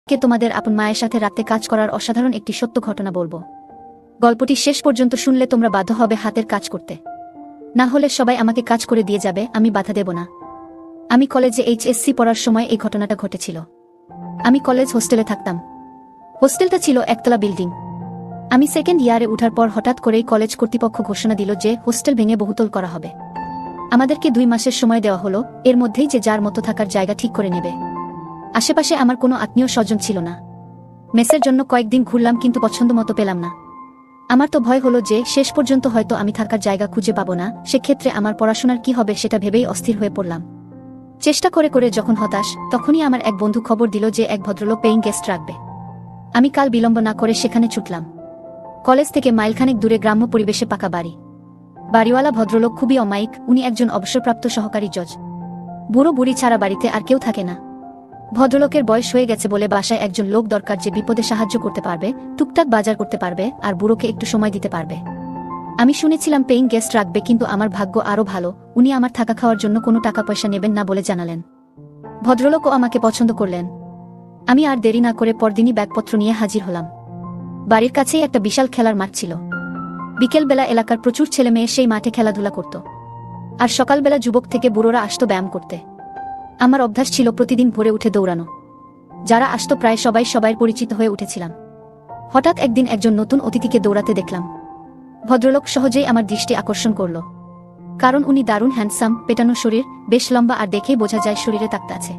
কে তোমাদের আপন মায়ের সাথে রাতে কাজ করার অসাধারণ একটি সত্য ঘটনা বলবো। গল্পটি শেষ পর্যন্ত শুনলে তোমরা বাধ্য হবে হাতের কাজ করতে, না হলে সবাই আমাকে কাজ করে দিয়ে যাবে, আমি বাধা দেব না। আমি কলেজে এইচএসসি পড়ার সময় এই ঘটনাটা ঘটেছিল। আমি কলেজ হোস্টেলে থাকতাম। হোস্টেলটা ছিল একতলা বিল্ডিং। আমি সেকেন্ড ইয়ারে উঠার পর হঠাৎ করেই কলেজ কর্তৃপক্ষ ঘোষণা দিল যে হোস্টেল ভেঙে বহুতল করা হবে। আমাদেরকে 2 মাসের সময় দেওয়া হলো, এর মধ্যেই যে যার মতো থাকার জায়গা ঠিক করে নেবে। আশেপাশে আমার কোনো আত্মীয় স্বজন ছিল না। মেসের জন্য কয়েকদিন ঘুরলাম, কিন্তু পছন্দ মতো পেলাম না। আমার তো ভয় হলো যে শেষ পর্যন্ত হয়তো আমি থাকার জায়গা খুঁজে পাবো না, সেক্ষেত্রে আমার পড়াশোনার কি হবে সেটা ভেবেই অস্থির হয়ে পড়লাম। চেষ্টা করে করে যখন হতাশ, তখনই আমার এক বন্ধু খবর দিল যে এক ভদ্রলোক পেইং গেস্ট রাখবে। আমি কাল বিলম্ব না করে সেখানে ছুটলাম। কলেজ থেকে মাইলখানেক দূরে গ্রাম্য পরিবেশে পাকা বাড়ি। বাড়িওয়ালা ভদ্রলোক খুবই অমায়িক, উনি একজন অবসরপ্রাপ্ত সহকারী জজ। বুড়ো বুড়ি ছাড়া বাড়িতে আর কেউ থাকে না। ভদ্রলোকের বয়স হয়ে গেছে বলে বাসায় একজন লোক দরকার যে বিপদে সাহায্য করতে পারবে, টুকটাক বাজার করতে পারবে আর বুড়োকে একটু সময় দিতে পারবে। আমি শুনেছিলাম পেইং গেস্ট রাখবে, কিন্তু আমার ভাগ্য আরও ভালো, উনি আমার থাকা খাওয়ার জন্য কোনো টাকা পয়সা নেবেন না বলে জানালেন। ভদ্রলোকও আমাকে পছন্দ করলেন। আমি আর দেরি না করে পরদিনই ব্যাগপত্র নিয়ে হাজির হলাম। বাড়ির কাছেই একটা বিশাল খেলার মাঠ ছিল। বিকেলবেলা এলাকার প্রচুর ছেলে মেয়ে সেই মাঠে খেলাধুলা করত, আর সকালবেলা যুবক থেকে বুড়োরা আসত ব্যায়াম করতে। আমার অভ্যাস ছিল প্রতিদিন ভোরে উঠে দৌড়ানো। যারা আসত প্রায় সবাই পরিচিত হয়ে উঠেছিলাম। হঠাৎ একদিন একজন নতুন অতিথিকে দৌড়াতে দেখলাম। ভদ্রলোক সহজেই আমার দৃষ্টি আকর্ষণ করল, কারণ উনি দারুণ হ্যান্ডসাম, পেটানো শরীর, বেশ লম্বা, আর দেখেই বোঝা যায় শরীরে তাকত আছে।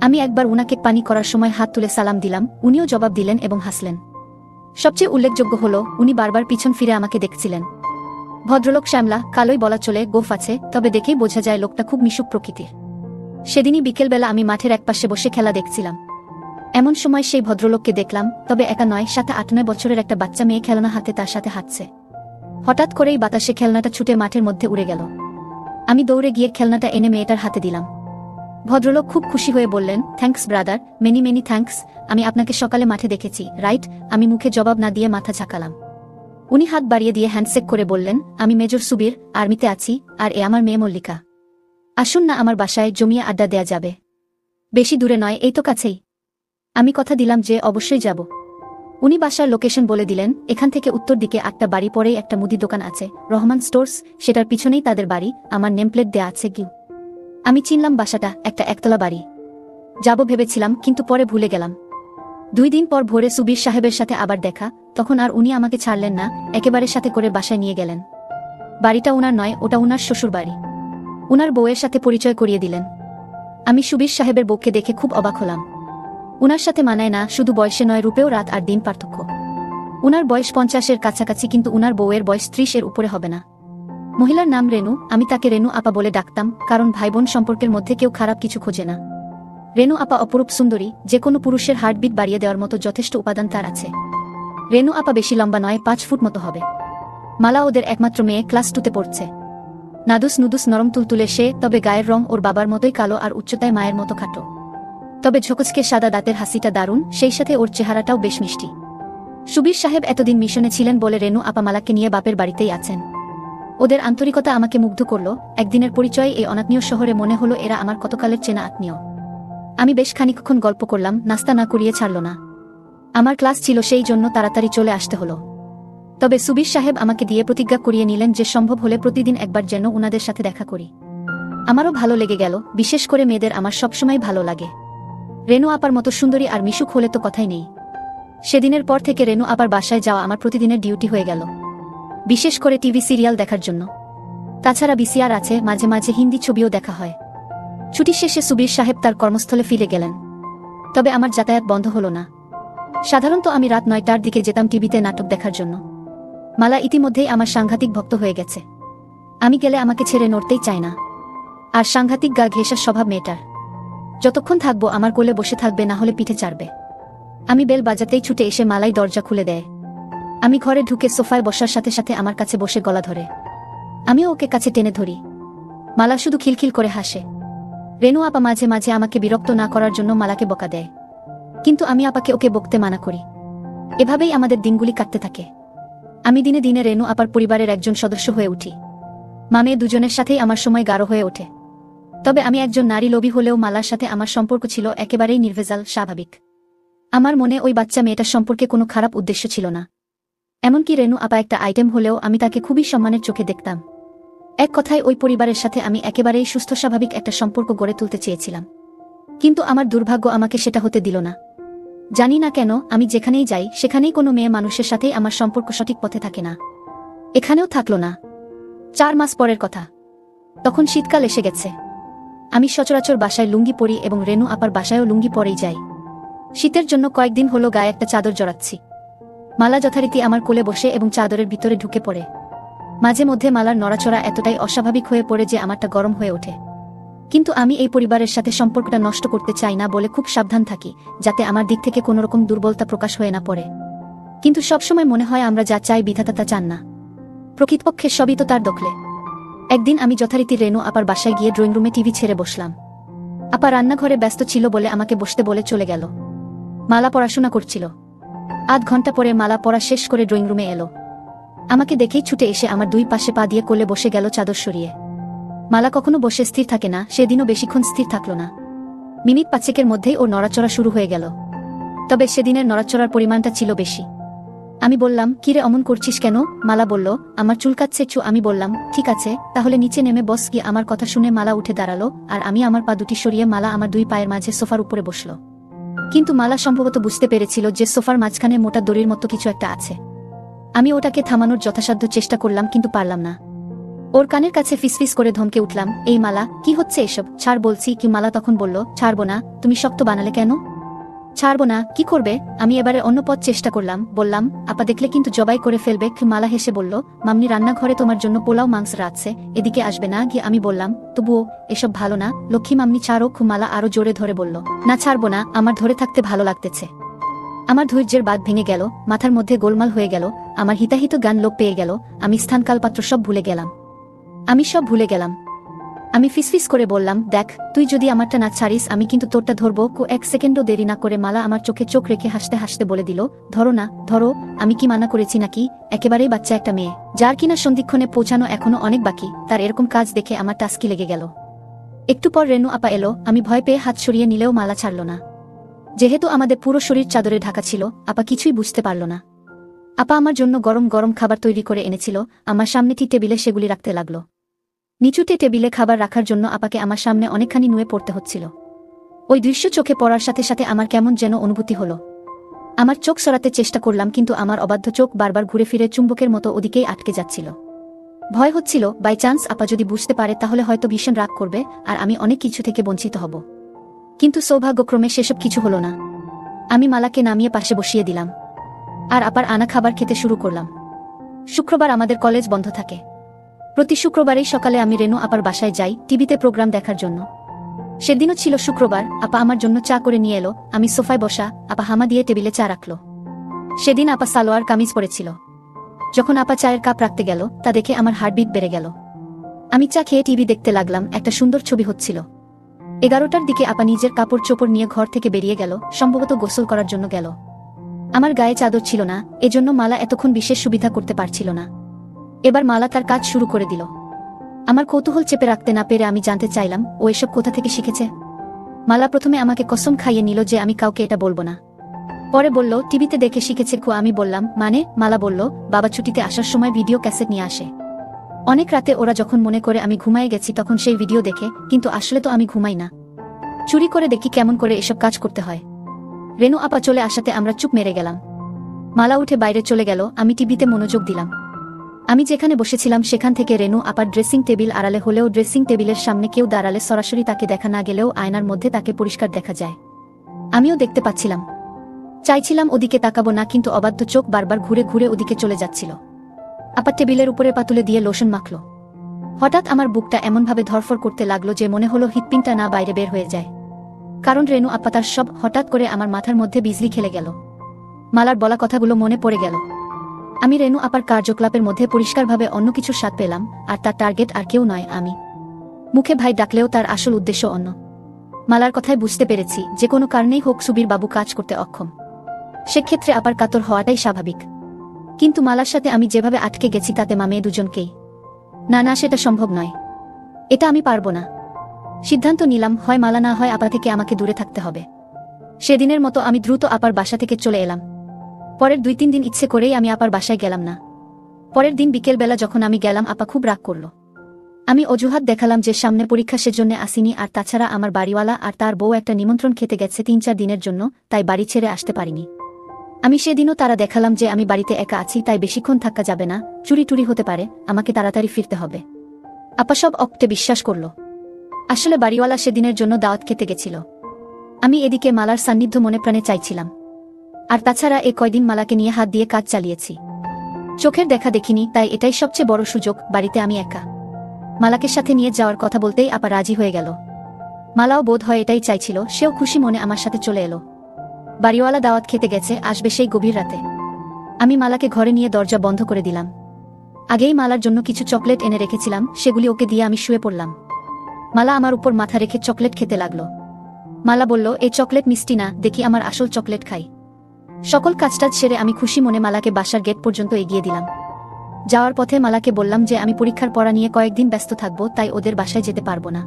আমি একবার উনাকে পানি করার সময় হাত তুলে সালাম দিলাম, উনিও জবাব দিলেন এবং হাসলেন। সবচেয়ে উল্লেখযোগ্য হলো উনি বারবার পিছন ফিরে আমাকে দেখছিলেন। ভদ্রলোক শ্যামলা, কালোই বলা চলে, গোঁফ আছে, তবে দেখেই বোঝা যায় লোকটা খুব মিশুক প্রকৃতির। সেদিনই বিকেলবেলা আমি মাঠের একপাশে বসে খেলা দেখছিলাম। এমন সময় সেই ভদ্রলোককে দেখলাম, তবে একা নয়, সাথে 8-9 বছরের একটা বাচ্চা মেয়ে খেলনা হাতে তার সাথে হাঁটছে। হঠাৎ করেই বাতাসে খেলনাটা ছুটে মাঠের মধ্যে উড়ে গেল। আমি দৌড়ে গিয়ে খেলনাটা এনে মেয়েটার হাতে দিলাম। ভদ্রলোক খুব খুশি হয়ে বললেন, thanks brother, many many thanks. আমি আপনাকে সকালে মাঠে দেখেছি, রাইট? আমি মুখে জবাব না দিয়ে মাথা ঝাঁকালাম। উনি হাত বাড়িয়ে দিয়ে হ্যান্ডশেক করে বললেন, আমি মেজর সুবীর, আর্মিতে আছি, আর এ আমার মেয়ে মল্লিকা। আসুন না আমার বাসায়, জমিয়ে আড্ডা দেয়া যাবে। বেশি দূরে নয়, এই তো কাছেই। আমি কথা দিলাম যে অবশ্যই যাব। উনি বাসার লোকেশন বলে দিলেন, এখান থেকে উত্তর দিকে 8টা বাড়ি পরেই একটা মুদি দোকান আছে, রহমান স্টোর্স, সেটার পিছনেই তাদের বাড়ি। আমার নেমপ্লেট দেয়া আছে গিউ। আমি চিনলাম বাসাটা, একটা একতলা বাড়ি। যাব ভেবেছিলাম, কিন্তু পরে ভুলে গেলাম। 2 দিন পর ভোরে সুবীর সাহেবের সাথে আবার দেখা, তখন আর উনি আমাকে ছাড়লেন না, একেবারে সাথে করে বাসায় নিয়ে গেলেন। বাড়িটা উনার নয়, ওটা উনার শ্বশুর বাড়ি। উনার বউয়ের সাথে পরিচয় করিয়ে দিলেন। আমি সুবীর সাহেবের বউকে দেখে খুব অবাক হলাম। উনার সাথে মানায় না, শুধু বয়সে নয়, রূপেও রাত আর দিন পার্থক্য। উনার বয়স 50-এর কাছাকাছি, কিন্তু উনার বউয়ের বয়স 30-এর উপরে হবে না। মহিলার নাম রেনু, আমি তাকে রেনু আপা বলে ডাকতাম, কারণ ভাই বোন সম্পর্কের মধ্যে কেউ খারাপ কিছু খোঁজে না। রেনু আপা অপরূপ সুন্দরী, যে কোনো পুরুষের হার্টবিট বাড়িয়ে দেওয়ার মতো যথেষ্ট উপাদান তার আছে। রেনু আপা বেশি লম্বা নয়, 5 ফুট মতো হবে। মালা ওদের একমাত্র মেয়ে, ক্লাস 2-তে পড়ছে। নাদুস নুদুস নরম তুলতুলে সে, তবে গায়ের রং ওর বাবার মতোই কালো, আর উচ্চতায় মায়ের মতো খাটো। তবে ঝকঝকে সাদা দাঁতের হাসিটা দারুণ, সেই সাথে ওর চেহারাটাও বেশ মিষ্টি। সুবীর সাহেব এতদিন মিশনে ছিলেন বলে রেনু আপা মালাকে নিয়ে বাপের বাড়িতেই আছেন। ওদের আন্তরিকতা আমাকে মুগ্ধ করল। একদিনের পরিচয়ে এই অনাত্মীয় শহরে মনে হলো এরা আমার কতকালের চেনা আত্মীয়। আমি বেশ খানিকক্ষণ গল্প করলাম, নাস্তা না করিয়ে ছাড়ল না। আমার ক্লাস ছিল, সেই জন্য তাড়াতাড়ি চলে আসতে হলো। তবে সুবীর সাহেব আমাকে দিয়ে প্রতিজ্ঞা করিয়ে নিলেন যে সম্ভব হলে প্রতিদিন একবার যেন উনাদের সাথে দেখা করি। আমারও ভালো লেগে গেল, বিশেষ করে মেয়েদের আমার সবসময় ভালো লাগে। রেনু আপার মতো সুন্দরী আর মিশুক হলে তো কথাই নেই। সেদিনের পর থেকে রেনু আপার বাসায় যাওয়া আমার প্রতিদিনের ডিউটি হয়ে গেল, বিশেষ করে টিভি সিরিয়াল দেখার জন্য। তাছাড়া বিসিআর আছে, মাঝে মাঝে হিন্দি ছবিও দেখা হয়। ছুটি শেষে সুবীর সাহেব তার কর্মস্থলে ফিরে গেলেন, তবে আমার যাতায়াত বন্ধ হলো না। সাধারণত আমি রাত 9টার দিকে যেতাম টিভিতে নাটক দেখার জন্য। মালা ইতিমধ্যেই আমার সাংঘাতিক ভক্ত হয়ে গেছে। আমি গেলে আমাকে ছেড়ে নড়তেই চায় না। আর সাংঘাতিক গা ঘেঁষার স্বভাব মেয়েটার। যতক্ষণ থাকবো আমার কোলে বসে থাকবে, না হলে পিঠে চাড়বে। আমি বেল বাজাতেই ছুটে এসে মালাই দরজা খুলে দেয়। আমি ঘরে ঢুকে সোফায় বসার সাথে সাথে আমার কাছে বসে গলা ধরে। আমিও ওকে কাছে টেনে ধরি। মালা শুধু খিলখিল করে হাসে। রেনু আপা মাঝে মাঝে আমাকে বিরক্ত না করার জন্য মালাকে বকা দেয়, কিন্তু আমি আপাকে ওকে বকতে মানা করি। এভাবেই আমাদের দিনগুলি কাটতে থাকে। আমি দিনে দিনে রেনু আপার পরিবারের একজন সদস্য হয়ে উঠি। মেয়ে দুজনের সাথেই আমার সময় গাঢ় হয়ে ওঠে। তবে আমি একজন নারী লোভী হলেও মালার সাথে আমার সম্পর্ক ছিল একেবারেই নির্ভেজাল, স্বাভাবিক। আমার মনে ওই বাচ্চা মেয়েটার সম্পর্কে কোনো খারাপ উদ্দেশ্য ছিল না। এমনকি রেনু আপা একটা আইটেম হলেও আমি তাকে খুবই সম্মানের চোখে দেখতাম। এক কথায় ওই পরিবারের সাথে আমি একেবারেই সুস্থ স্বাভাবিক একটা সম্পর্ক গড়ে তুলতে চেয়েছিলাম, কিন্তু আমার দুর্ভাগ্য আমাকে সেটা হতে দিল না। জানি না কেন আমি যেখানেই যাই সেখানেই কোনো মেয়ে মানুষের সাথেই আমার সম্পর্ক সঠিক পথে থাকে না। এখানেও থাকল না। 4 মাস পরের কথা। তখন শীতকাল এসে গেছে। আমি সচরাচর বাসায় লুঙ্গি পরি এবং রেনু আপার বাসায়ও লুঙ্গি পরেই যাই। শীতের জন্য কয়েকদিন হলো গায়ে একটা চাদর জড়াচ্ছি। মালা যথারীতি আমার কোলে বসে এবং চাদরের ভিতরে ঢুকে পড়ে। মাঝে মধ্যে মালার নড়াচড়া এতটাই অস্বাভাবিক হয়ে পড়ে যে আমারটা গরম হয়ে ওঠে। কিন্তু আমি এই পরিবারের সাথে সম্পর্কটা নষ্ট করতে চাই না বলে খুব সাবধান থাকি, যাতে আমার দিক থেকে কোনোরকম দুর্বলতা প্রকাশ হয়ে না পড়ে। কিন্তু সবসময় মনে হয় আমরা যা চাই বিধাতা তা চান না। প্রকৃতপক্ষে সবই তো তার দখলে। একদিন আমি যথারীতি রেনু আপার বাসায় গিয়ে ড্রয়িং রুমে টিভি ছেড়ে বসলাম। আপা রান্নাঘরে ব্যস্ত ছিল বলে আমাকে বসতে বলে চলে গেল। মালা পড়াশোনা করছিল। আধ ঘন্টা পরে মালা পড়া শেষ করে ড্রয়িং রুমে এলো। আমাকে দেখেই ছুটে এসে আমার 2 পাশে পা দিয়ে কোলে বসে গেল চাদর সরিয়ে। মালা কখনো বসে স্থির থাকে না, সেদিনও বেশিক্ষণ স্থির থাকল না। মিনিট 5 মধ্যেই ওর নড়াচড়া শুরু হয়ে গেল। তবে সেদিনের নড়াচড়ার পরিমাণটা ছিল বেশি। আমি বললাম, কিরে অমন করছিস কেন? মালা বলল, আমার চুলকাচ্ছে চু। আমি বললাম, ঠিক আছে তাহলে নিচে নেমে বস। গিয়ে আমার কথা শুনে মালা উঠে দাঁড়ালো আর আমি আমার পা দুটি সরিয়ে মালা আমার 2 পায়ের মাঝে সোফার উপরে বসল। কিন্তু মালা সম্ভবত বুঝতে পেরেছিল যে সোফার মাঝখানে মোটা দড়ির মতো কিছু একটা আছে। আমি ওটাকে থামানোর যথাসাধ্য চেষ্টা করলাম, কিন্তু পারলাম না। ওর কানের কাছে ফিসফিস করে ধমকে উঠলাম, এই মালা, কি হচ্ছে এসব? ছাড় বলছি। কি? মালা তখন বলল, ছাড়বো না। তুমি শক্ত বানালে কেন? ছাড়বো না। কি করবে? আমি এবারে অন্য পথ চেষ্টা করলাম। বললাম, আপা দেখলে কিন্তু জবাই করে ফেলবে। মালা হেসে বলল, মাম্মি রান্নাঘরে তোমার জন্য পোলাও মাংস রাখছে, এদিকে আসবে না? গিয়ে আমি বললাম, তবুও এসব ভালো না লক্ষ্মী মাম্মি, ছাড়ো। মালা আরো জোরে ধরে বলল, না ছাড়বো না, আমার ধরে থাকতে ভালো লাগতেছে। আমার ধৈর্যের বাঁধ ভেঙে গেল, মাথার মধ্যে গোলমাল হয়ে গেল, আমার হিতাহিত গান লোপ পেয়ে গেল। আমি স্থানকালপাত্র সব ভুলে গেলাম। আমি ফিসফিস করে বললাম, দেখ তুই যদি আমারটা না ছাড়িস আমি কিন্তু তোরটা ধরবো। 1 সেকেন্ডও দেরি না করে মালা আমার চোখে চোখ রেখে হাসতে হাসতে বলে দিল, ধরো না, ধরো। আমি কি মানা করেছি নাকি? একেবারেই বাচ্চা একটা মেয়ে, যার কিনা সন্ধিক্ষণে পৌঁছানো এখনো অনেক বাকি, তার এরকম কাজ দেখে আমার টাস্কি লেগে গেল। একটু পর রেনু আপা এলো। আমি ভয় পেয়ে হাত সরিয়ে নিলেও মালা ছাড়ল না। যেহেতু আমাদের পুরো শরীর চাদরে ঢাকা ছিল, আপা কিছুই বুঝতে পারল না। আপা আমার জন্য গরম গরম খাবার তৈরি করে এনেছিল। আমার সামনে টি টেবিলে সেগুলি রাখতে লাগলো। নিচুতে টেবিলে খাবার রাখার জন্য আপাকে আমার সামনে অনেকখানি নুয়ে পড়তে হচ্ছিল। ওই দৃশ্য চোখে পড়ার সাথে সাথে আমার কেমন যেন অনুভূতি হলো। আমার চোখ সরাতে চেষ্টা করলাম, কিন্তু আমার অবাধ্য চোখ বারবার ঘুরে ফিরে চুম্বকের মতো ওদিকেই আটকে যাচ্ছিল। ভয় হচ্ছিল, বাই চান্স আপা যদি বুঝতে পারে তাহলে হয়তো ভীষণ রাগ করবে আর আমি অনেক কিছু থেকে বঞ্চিত হব। কিন্তু সৌভাগ্যক্রমে সেসব কিছু হলো না। আমি মালাকে নামিয়ে পাশে বসিয়ে দিলাম আর আপার আনা খাবার খেতে শুরু করলাম। শুক্রবার আমাদের কলেজ বন্ধ থাকে। প্রতি শুক্রবারেই সকালে আমি রেনু আপার বাসায় যাই টিভিতে প্রোগ্রাম দেখার জন্য। সেদিনও ছিল শুক্রবার। আপা আমার জন্য চা করে নিয়ে এলো। আমি সোফায় বসা, আপা হামা দিয়ে টেবিলে চা রাখল। সেদিন আপা সালোয়ার কামিজ পরেছিল। যখন আপা চায়ের কাপ রাখতে গেল তা দেখে আমার হার্টবিট বেড়ে গেল। আমি চা খেয়ে টিভি দেখতে লাগলাম। একটা সুন্দর ছবি হচ্ছিল। 11টার দিকে আপা নিজের কাপড় চোপড় নিয়ে ঘর থেকে বেরিয়ে গেল, সম্ভবত গোসল করার জন্য গেল। আমার গায়ে চাদর ছিল না, এজন্য মালা এতক্ষণ বিশেষ সুবিধা করতে পারছিল না। এবার মালা তার কাজ শুরু করে দিল। আমার কৌতূহল চেপে রাখতে না পেরে আমি জানতে চাইলাম, ও এসব কোথা থেকে শিখেছে। মালা প্রথমে আমাকে কসম খাইয়ে নিল যে আমি কাউকে এটা বলবো না। পরে বলল, টিভিতে দেখে শিখেছে। আমি বললাম, মানে? মালা বলল, বাবা ছুটিতে আসার সময় ভিডিও ক্যাসেট নিয়ে আসে। অনেক রাতে ওরা যখন মনে করে আমি ঘুমায় গেছি তখন সেই ভিডিও দেখে, কিন্তু আসলে তো আমি ঘুমাই না। চুরি করে দেখি কেমন করে এসব কাজ করতে হয়। রেনু আপা চলে আসাতে আমরা চুপ মেরে গেলাম। মালা উঠে বাইরে চলে গেল। আমি টিভিতে মনোযোগ দিলাম। আমি যেখানে বসেছিলাম সেখান থেকে রেনু আপার ড্রেসিং টেবিল আড়ালে হলেও ড্রেসিং টেবিলের সামনে কেউ দাঁড়ালে সরাসরি তাকে দেখা না গেলেও আয়নার মধ্যে তাকে পরিষ্কার দেখা যায়। আমিও দেখতে পাচ্ছিলাম। চাইছিলাম ওদিকে তাকাবো না, কিন্তু অবাধ্য চোখ বারবার ঘুরে ঘুরে ওদিকে চলে যাচ্ছিল। আপা টেবিলের উপরে পা তুলে দিয়ে লোশন মাখল। হঠাৎ আমার বুকটা এমনভাবে ধরফর করতে লাগলো যে মনে হলো হৃৎপিণ্ডটা না বাইরে বের হয়ে যায়। কারণ রেনু আপা তার সব হঠাৎ করে আমার মাথার মধ্যে বিজলি খেলে গেল। মালার বলা কথাগুলো মনে পড়ে গেল। আমি রেনু আপার কার্যকলাপের মধ্যে পরিষ্কারভাবে অন্য কিছুর স্বাদ পেলাম, আর তার টার্গেট আর কেউ নয় আমি। মুখে ভাই ডাকলেও তার আসল উদ্দেশ্য অন্য। মালার কথায় বুঝতে পেরেছি যে কোনো কারণেই হোক সুবীর বাবু কাজ করতে অক্ষম। সেক্ষেত্রে আপার কাতর হওয়াটাই স্বাভাবিক। কিন্তু মালার সাথে আমি যেভাবে আটকে গেছি তাতে মেয়ে দুজনকেই। না না, সেটা সম্ভব নয়। এটা আমি পারবো না। সিদ্ধান্ত নিলাম, হয় মালা না হয় আপা থেকে আমাকে দূরে থাকতে হবে। সেদিনের মতো আমি দ্রুত আপার বাসা থেকে চলে এলাম। পরের 2-3 দিন ইচ্ছে করেই আমি আপার বাসায় গেলাম না। পরের দিন বিকেলবেলা যখন আমি গেলাম, আপা খুব রাগ করল। আমি অজুহাত দেখালাম যে সামনে পরীক্ষা, সেজন্য আসিনি, আর তাছাড়া আমার বাড়িওয়ালা আর তার বউ একটা নিমন্ত্রণ খেতে গেছে 3-4 দিনের জন্য, তাই বাড়ি ছেড়ে আসতে পারিনি। আমি সেদিনও তারা দেখালাম যে আমি বাড়িতে একা আছি, তাই বেশিক্ষণ থাকা যাবে না, চুরি টুরি হতে পারে, আমাকে তাড়াতাড়ি ফিরতে হবে। আপা সব অক্টে বিশ্বাস করল। আসলে বাড়িওয়ালা সেদিনের জন্য দাওয়াত খেতে গেছিল। আমি এদিকে মালার সান্নিধ্য মনে প্রাণে চাইছিলাম। আর তাছাড়া এ কয়দিন মালাকে নিয়ে হাত দিয়ে কাজ চালিয়েছি। চোখের দেখা দেখিনি, তাই এটাই সবচেয়ে বড় সুযোগ, বাড়িতে আমি একা। মালাকে সাথে নিয়ে যাওয়ার কথা বলতেই আপা রাজি হয়ে গেল। মালাও বোধ হয় এটাই চাইছিল, সেও খুশি মনে আমার সাথে চলে এলো। বাড়িওয়ালা দাওয়াত খেতে গেছে, আসবে সেই গভীর রাতে। আমি মালাকে ঘরে নিয়ে দরজা বন্ধ করে দিলাম। আগেই মালার জন্য কিছু চকলেট এনে রেখেছিলাম, সেগুলি ওকে দিয়ে আমি শুয়ে পড়লাম। মালা আমার উপর মাথা রেখে চকলেট খেতে লাগলো। মালা বলল, এই চকলেট মিষ্টি না, দেখি আমার আসল চকলেট খাই। সকল কাজটাজ সেরে আমি খুশি মনে মালাকে বাসার গেট পর্যন্ত এগিয়ে দিলাম। যাওয়ার পথে মালাকে বললাম যে আমি পরীক্ষার পড়া নিয়ে কয়েকদিন ব্যস্ত থাকবো, তাই ওদের বাসায় যেতে পারবো না।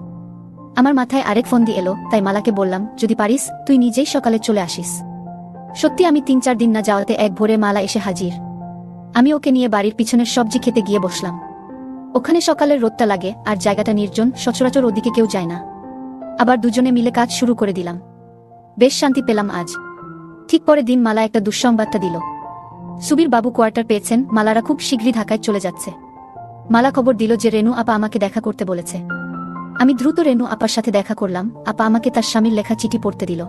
আমার মাথায় আরেক ফোন দিয়ে এলো, তাই মালাকে বললাম, যদি পারিস তুই নিজেই সকালে চলে আসিস। সত্যি আমি 3-4 দিন না যাওয়াতে এক ভোরে মালা এসে হাজির। আমি ওকে নিয়ে বাড়ির পিছনের সবজি খেতে গিয়ে বসলাম। ওখানে সকালের রোদটা লাগে, আর জায়গাটা নির্জন, সচরাচর ওদিকে কেউ যায় না। আবার দুজনে মিলে কাজ শুরু করে দিলাম। বেশ শান্তি পেলাম আজ। ঠিক পরের দিন মালা একটা দুঃসংবাদটা দিল। সুবীর বাবু কোয়ার্টার পেয়েছেন, মালারা খুব শীঘ্রই ঢাকায় চলে যাচ্ছে। মালা খবর দিল যে রেনু আপা আমাকে দেখা করতে বলেছে। আমি দ্রুত রেনু আপার সাথে দেখা করলাম। আপা আমাকে তার স্বামীর লেখা চিঠি পড়তে দিল।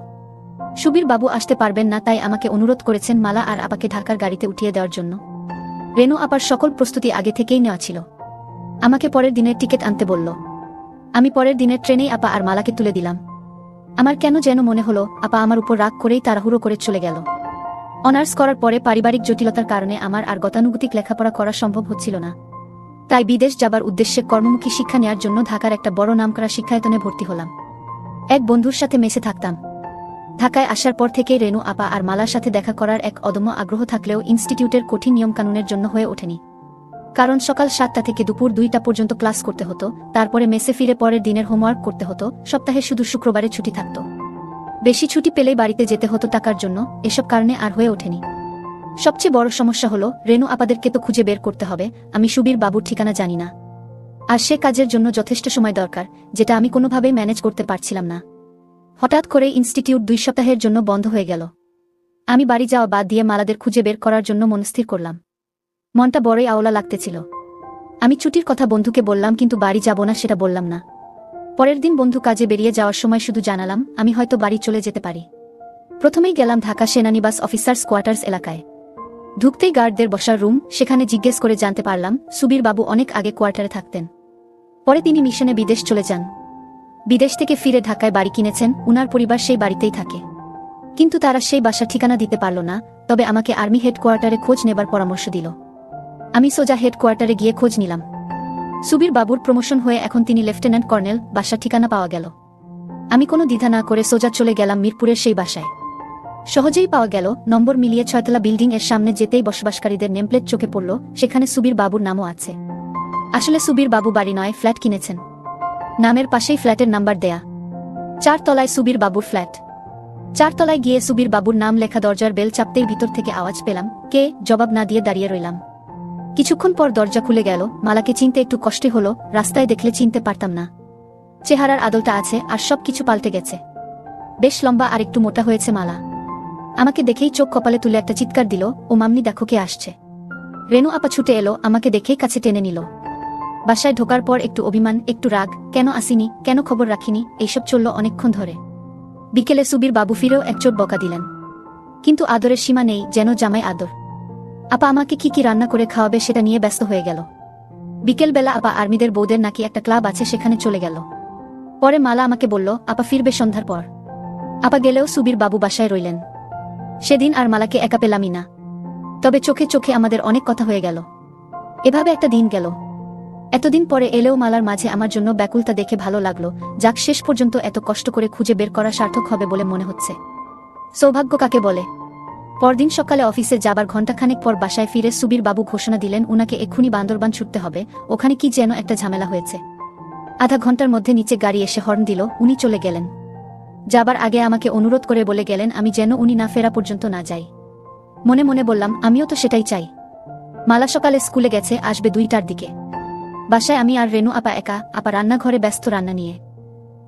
সুবীর বাবু আসতে পারবেন না, তাই আমাকে অনুরোধ করেছেন মালা আর আপাকে ঢাকার গাড়িতে উঠিয়ে দেওয়ার জন্য। রেনু আপার সকল প্রস্তুতি আগে থেকেই নেওয়া ছিল। আমাকে পরের দিনের টিকিট আনতে বলল। আমি পরের দিনের ট্রেনেই আপা আর মালাকে তুলে দিলাম। আমার কেন যেন মনে হলো আপা আমার উপর রাগ করেই তাড়াহুড়ো করে চলে গেল। অনার্স করার পরে পারিবারিক জটিলতার কারণে আমার আর গতানুগতিক লেখাপড়া করা সম্ভব হচ্ছিল না। তাই বিদেশ যাবার উদ্দেশ্যে কর্মমুখী শিক্ষা নেয়ার জন্য ঢাকার একটা বড় নামকরা শিক্ষায়তনে ভর্তি হলাম। এক বন্ধুর সাথে মেসে থাকতাম। ঢাকায় আসার পর থেকেই রেনু আপা আর মালার সাথে দেখা করার এক অদম্য আগ্রহ থাকলেও ইনস্টিটিউটের কঠিন নিয়মকানুনের জন্য হয়ে ওঠেনি। কারণ সকাল 7টা থেকে দুপুর 2টা পর্যন্ত ক্লাস করতে হতো, তারপরে মেসে ফিরে পরের দিনের হোমওয়ার্ক করতে হতো, সপ্তাহে শুধু শুক্রবারে ছুটি থাকত। বেশি ছুটি পেলেই বাড়িতে যেতে হতো টাকার জন্য, এসব কারণে আর হয়ে ওঠেনি। সবচেয়ে বড় সমস্যা হলো রেনু আপাদেরকে তো খুঁজে বের করতে হবে, আমি সুবীর বাবুর ঠিকানা জানি না। আর সে কাজের জন্য যথেষ্ট সময় দরকার, যেটা আমি কোনোভাবেই ম্যানেজ করতে পারছিলাম না। হঠাৎ করে ইনস্টিটিউট 2 সপ্তাহের জন্য বন্ধ হয়ে গেল। আমি বাড়ি যাওয়া বাদ দিয়ে মালাদের খুঁজে বের করার জন্য মনস্থির করলাম। মনটা বড়ই আওলা লাগতেছিল। আমি ছুটির কথা বন্ধুকে বললাম, কিন্তু বাড়ি যাব না সেটা বললাম না। পরের দিন বন্ধু কাজে বেরিয়ে যাওয়ার সময় শুধু জানালাম আমি হয়তো বাড়ি চলে যেতে পারি। প্রথমেই গেলাম ঢাকা সেনানিবাস অফিসার্স কোয়ার্টার্স এলাকায়। ঢুকতেই গার্ডদের বসার রুম, সেখানে জিজ্ঞেস করে জানতে পারলাম সুবীর বাবু অনেক আগে কোয়ার্টারে থাকতেন। পরে তিনি মিশনে বিদেশ চলে যান। বিদেশ থেকে ফিরে ঢাকায় বাড়ি কিনেছেন, উনার পরিবার সেই বাড়িতেই থাকে। কিন্তু তারা সেই বাসার ঠিকানা দিতে পারল না, তবে আমাকে আর্মি হেডকোয়ার্টারে খোঁজ নেবার পরামর্শ দিল। আমি সোজা হেডকোয়ার্টারে গিয়ে খোঁজ নিলাম। সুবীর বাবুর প্রমোশন হয়ে এখন তিনি লেফটেন্যান্ট কর্নেল, বাসার ঠিকানা পাওয়া গেল। আমি কোনো দ্বিধা না করে সোজা চলে গেলাম মিরপুরের সেই বাসায়। সহজেই পাওয়া গেল, নম্বর মিলিয়ে 6তলা বিল্ডিং এর সামনে যেতেই বসবাসকারীদের নেমপ্লেট চোখে পড়ল, সেখানে সুবীর বাবুর নামও আছে। আসলে সুবীর বাবু বাড়ি নয়, ফ্ল্যাট কিনেছেন। নামের পাশেই ফ্ল্যাটের নাম্বার দেয়া। 4 তলায় সুবীর বাবুর ফ্ল্যাট। 4 তলায় গিয়ে সুবীর বাবুর নাম লেখা দরজার বেল চাপতেই ভিতর থেকে আওয়াজ পেলাম, কে? জবাব না দিয়ে দাঁড়িয়ে রইলাম। কিছুক্ষণ পর দরজা খুলে গেল। মালাকে চিনতে একটু কষ্টে হলো, রাস্তায় দেখলে চিনতে পারতাম না। চেহারার আদলটা আছে, আর সব কিছু পাল্টে গেছে। বেশ লম্বা আর একটু মোটা হয়েছে মালা। আমাকে দেখেই চোখ কপালে তুলে একটা চিৎকার দিল, ও মামনি দেখো কে আসছে। রেনু আপা ছুটে এলো, আমাকে দেখেই কাছে টেনে নিল। বাসায় ঢোকার পর একটু অভিমান, একটু রাগ, কেন আসিনি, কেন খবর রাখিনি, এইসব চলল অনেকক্ষণ ধরে। বিকেলে সুবীর বাবু ফিরেও এক চোট বকা দিলেন। কিন্তু আদরের সীমা নেই, যেন জামাই আদর। আপা আমাকে কি কি রান্না করে খাওয়াবে সেটা নিয়ে ব্যস্ত হয়ে গেল। বিকেলবেলা আপা আর্মিদের বউদের নাকি একটা ক্লাব আছে, সেখানে চলে গেল। পরে মালা আমাকে বলল আপা ফিরবে সন্ধ্যার পর। আপা গেলেও সুবীর বাবু বাসায় রইলেন। সেদিন আর মালাকে একা পেলামই না। তবে চোখে চোখে আমাদের অনেক কথা হয়ে গেল। এভাবে একটা দিন গেল। এতদিন পরে এলেও মালার মাঝে আমার জন্য ব্যাকুলতা দেখে ভালো লাগলো, যাক শেষ পর্যন্ত এত কষ্ট করে খুঁজে বের করা সার্থক হবে বলে মনে হচ্ছে। সৌভাগ্য কাকে বলে। পরদিন সকালে অফিসে যাবার ঘণ্টাখানেক পর বাসায় ফিরে সুবীর বাবু ঘোষণা দিলেন উনাকে এক্ষুনি বান্দরবান ছুটতে হবে, ওখানে কি যেন একটা ঝামেলা হয়েছে। আধা ঘন্টার মধ্যে নিচে গাড়ি এসে হর্ন দিল, উনি চলে গেলেন। যাবার আগে আমাকে অনুরোধ করে বলে গেলেন আমি যেন উনি না ফেরা পর্যন্ত না যাই। মনে মনে বললাম আমিও তো সেটাই চাই। মালা সকালে স্কুলে গেছে, আসবে 2টার দিকে। বাসায় আমি আর রেনু আপা একা, আপা রান্নাঘরে ব্যস্ত রান্না নিয়ে।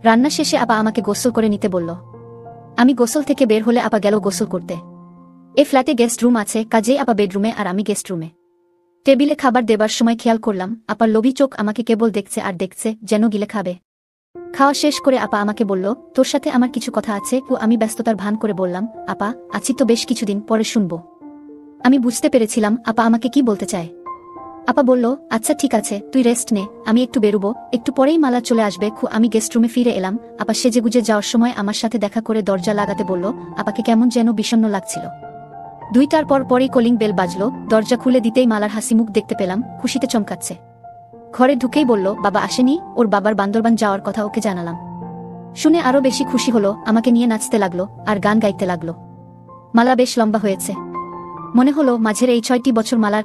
রান্না শেষে আপা আমাকে গোসল করে নিতে বলল। আমি গোসল থেকে বের হলে আপা গেল গোসল করতে। এ ফ্ল্যাটে গেস্ট রুম আছে, কাজেই আপা বেডরুমে আর আমি গেস্ট রুমে। টেবিলে খাবার দেবার সময় খেয়াল করলাম আপার লোভী চোখ আমাকে কেবল দেখছে আর দেখছে, যেন গিলে খাবে। খাওয়া শেষ করে আপা আমাকে বলল, তোর সাথে আমার কিছু কথা আছে। আমি ব্যস্ততার ভান করে বললাম, আপা আছি তো, বেশ কিছুদিন পরে শুনব। আমি বুঝতে পেরেছিলাম আপা আমাকে কি বলতে চায়। আপা বলল, আচ্ছা ঠিক আছে, তুই রেস্ট নে, আমি একটু বেরুবো, একটু পরেই মালা চলে আসবে। আমি গেস্ট রুমে ফিরে এলাম। আপা সেজেগুজে যাওয়ার সময় আমার সাথে দেখা করে দরজা লাগাতে বলল। আপাকে কেমন যেন বিষণ্ণ লাগছিল। 2টার পরই কলিং বেল বাজলো। দরজা খুলে দিতেই মালার হাসি মুখ দেখতে পেলাম, খুশিতে চমকাচ্ছে। ঘরে ঢুকেই বলল, বাবা আসেনি, ওর বাবার বান্দরবান যাওয়ার কথা ওকে জানালাম। শুনে আরো বেশি খুশি হলো, আমাকে নিয়ে নাচতে লাগলো আর গান গাইতে লাগলো। মালা বেশ লম্বা হয়েছে। মনে হলো মাঝের এই 6টি বছর মালার